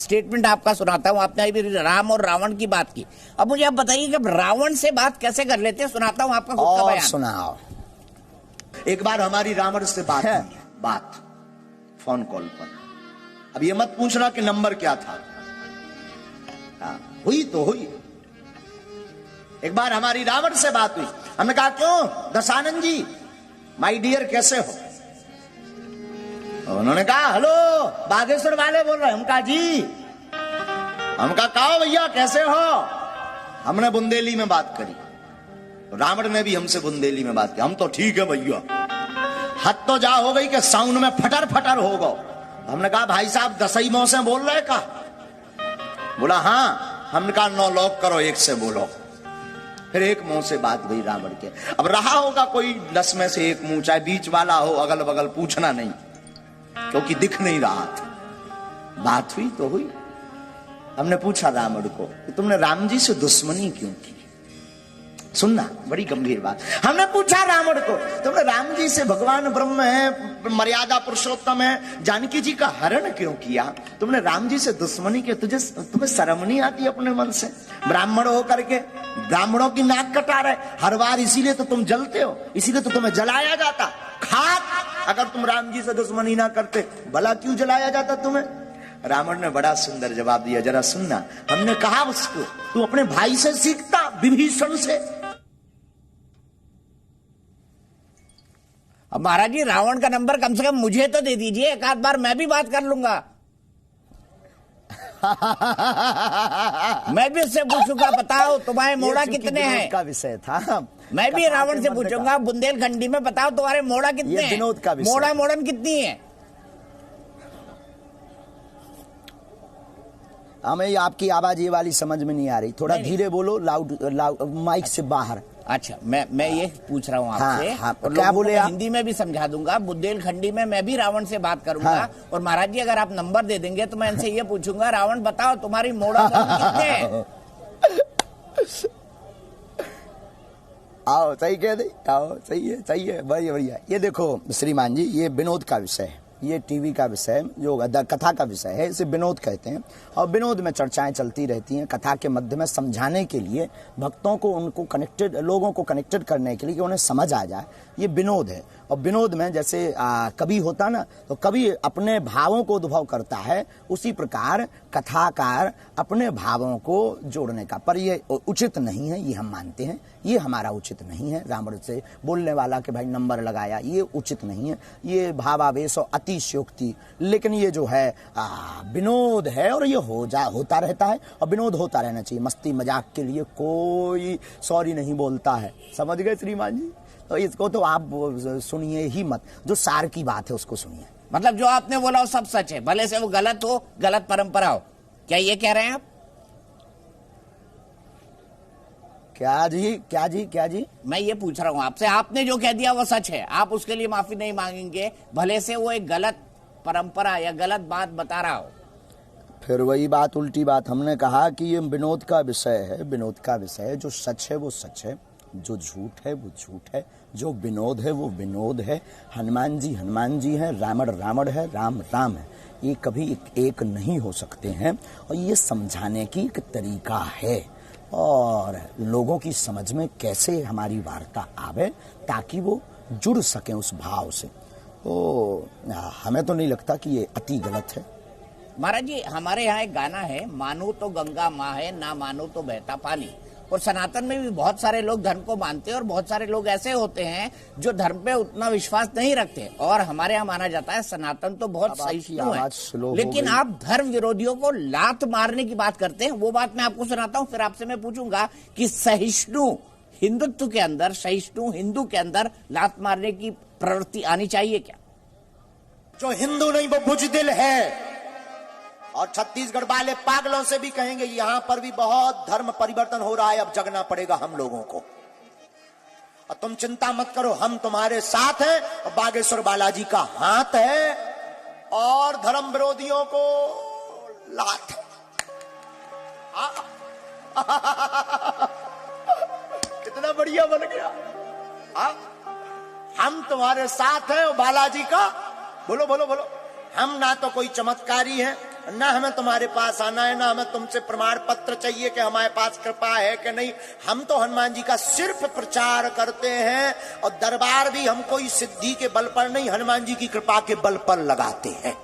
Statement आपका सुनाता हूं। आपने अभी राम और रावण की बात की। अब मुझे आप बताइए कि रावण से बात कैसे कर लेते हैं। सुनाता हूं आपका खुद का बयान। सुनाओ। एक बार हमारी रावण से बात फोन कॉल पर। अब ये मत पूछना कि नंबर क्या था। हुई तो हुई। एक बार हमारी रावण से बात हुई। हमने कहा क्यों दशानंद जी माय डियर कैसे हो। उन्होंने कहा हेलो बागेश्वर वाले बोल रहे हैं। हम कहा जी। हम कहा भैया कैसे हो। हमने बुंदेली में बात करी। रावण ने भी हमसे बुंदेली में बात की। हम तो ठीक है भैया। हद तो जा हो गई कि साउंड में फटर फटर हो गो। हमने कहा भाई साहब दसई मौ से बोल रहे का। बोला हाँ। हमने कहा 9 लॉक करो 1 से बोलो। फिर 1 मुंह से बात हुई रावण के। अब रहा होगा कोई 10 में से 1 मुंह, चाहे बीच वाला हो अगल बगल, पूछना नहीं क्योंकि दिख नहीं रहा था। बात हुई तो हुई। हमने पूछा रावण को कि तुमने राम जी से दुश्मनी क्यों की। सुनना बड़ी गंभीर बात। हमने पूछा रावण को तुमने राम जी से, भगवान ब्रह्म है, मर्यादा पुरुषोत्तम है, जानकी जी का हरण क्यों किया। तुमने राम जी से दुश्मनी की। तुम्हें शर्म नहीं आती अपने मन से। ब्राह्मण हो करके ब्राह्मणों की नाक कटा रहे हर बार। इसीलिए तो तुम जलते हो, इसीलिए तो तुम्हें जलाया जाता। खाक अगर तुम राम जी से दुश्मनी ना करते भला क्यों जलाया जाता तुम्हें। रावण ने बड़ा सुंदर जवाब दिया। जरा सुनना। हमने कहा उसको तू अपने भाई से सीखता, विभीषण से। अब महाराज जी रावण का नंबर कम से कम मुझे तो दे दीजिए। एक आध बार मैं भी बात कर लूंगा। मैं भी उससे पूछूंगा बताओ तुम्हारे मोड़ा कितने हैं। का विषय था। मैं भी रावण से पूछूंगा बुंदेलखंडी में बताओ तुम्हारे मोड़ा कितने हैं। विनोद का विषय। मोड़ा मोड़न कितनी है। हमें आपकी आवाज ये वाली समझ में नहीं आ रही। थोड़ा धीरे बोलो, लाउड माइक से बाहर। अच्छा मैं ये पूछ रहा हूँ आपसे। हाँ, और क्या बोले आप। हिंदी में भी समझा दूंगा। बुंदेलखंडी में मैं भी रावण से बात करूंगा। हाँ। और महाराज जी अगर आप नंबर दे देंगे तो मैं इनसे ये पूछूंगा रावण बताओ तुम्हारी मोड़ा कितने हैं। आओ सही कह दे। आओ सही है बढ़िया बढ़िया। ये देखो श्रीमान जी ये विनोद का विषय है। ये टीवी का विषय जो कथा का विषय है इसे विनोद कहते हैं। और विनोद में चर्चाएं चलती रहती हैं कथा के मध्य में, समझाने के लिए भक्तों को, उनको कनेक्टेड, लोगों को कनेक्टेड करने के लिए कि उन्हें समझ आ जाए। ये विनोद है। और विनोद में जैसे कवि होता ना तो कवि अपने भावों को उद्भव करता है, उसी प्रकार कथाकार अपने भावों को जोड़ने का। पर ये उचित नहीं है, ये हम मानते हैं। ये हमारा उचित नहीं है। रावण से बोलने वाला कि भाई नंबर लगाया, ये उचित नहीं है। ये भावावेश और अतिशयोक्ति। लेकिन ये जो है विनोद है और ये होता रहता है। और विनोद होता रहना चाहिए। मस्ती मजाक के लिए कोई सॉरी नहीं बोलता है। समझ गए श्रीमान जी। तो इसको तो आप सुनिए ही मत। जो सार की बात है उसको सुनिए। मतलब जो आपने बोला वो सब सच है, भले से वो गलत हो, गलत परंपरा हो। क्या ये कह रहे हैं आप। क्या जी मैं ये पूछ रहा हूँ आपसे। आपने जो कह दिया वो सच है, आप उसके लिए माफी नहीं मांगेंगे भले से वो एक गलत परंपरा या गलत बात बता रहा हो। फिर वही बात, उल्टी बात। हमने कहा कि ये विनोद का विषय है। विनोद का विषय है। जो सच है वो सच है, जो झूठ है वो झूठ है, जो विनोद है वो विनोद है। हनुमान जी हैं, रावण है, राम है। ये कभी एक नहीं हो सकते हैं। और ये समझाने की एक तरीका है और लोगों की समझ में कैसे हमारी वार्ता आवे ताकि वो जुड़ सकें उस भाव से। तो हमें तो नहीं लगता कि ये अति गलत है। महाराज जी हमारे यहाँ एक गाना है, मानो तो गंगा माँ है ना मानो तो बहता पानी। और सनातन में भी बहुत सारे लोग धर्म को मानते हैं और बहुत सारे लोग ऐसे होते हैं जो धर्म पे उतना विश्वास नहीं रखते। और हमारे यहाँ माना जाता है सनातन तो बहुत सहिष्णु है। लेकिन आप धर्म विरोधियों को लात मारने की बात करते हैं। वो बात मैं आपको सुनाता हूँ, फिर आपसे मैं पूछूंगा कि सहिष्णु हिंदुत्व के अंदर, सहिष्णु हिंदू के अंदर लात मारने की प्रवृत्ति आनी चाहिए क्या। जो हिंदू नहीं वो बुजदिल है। और छत्तीसगढ़ वाले पागलों से भी कहेंगे यहां पर भी बहुत धर्म परिवर्तन हो रहा है। अब जगना पड़ेगा हम लोगों को। और तुम चिंता मत करो, हम तुम्हारे साथ हैं। और बागेश्वर बालाजी का हाथ है और धर्म विरोधियों को लात है। कितना बढ़िया बन गया। हम तुम्हारे साथ हैं और बालाजी का बोलो बोलो बोलो। हम ना तो कोई चमत्कारी हैं ना हमें तुम्हारे पास आना है, ना हमें तुमसे प्रमाण पत्र चाहिए कि हमारे पास कृपा है कि नहीं। हम तो हनुमान जी का सिर्फ प्रचार करते हैं और दरबार भी हम कोई सिद्धि के बल पर नहीं, हनुमान जी की कृपा के बल पर लगाते हैं।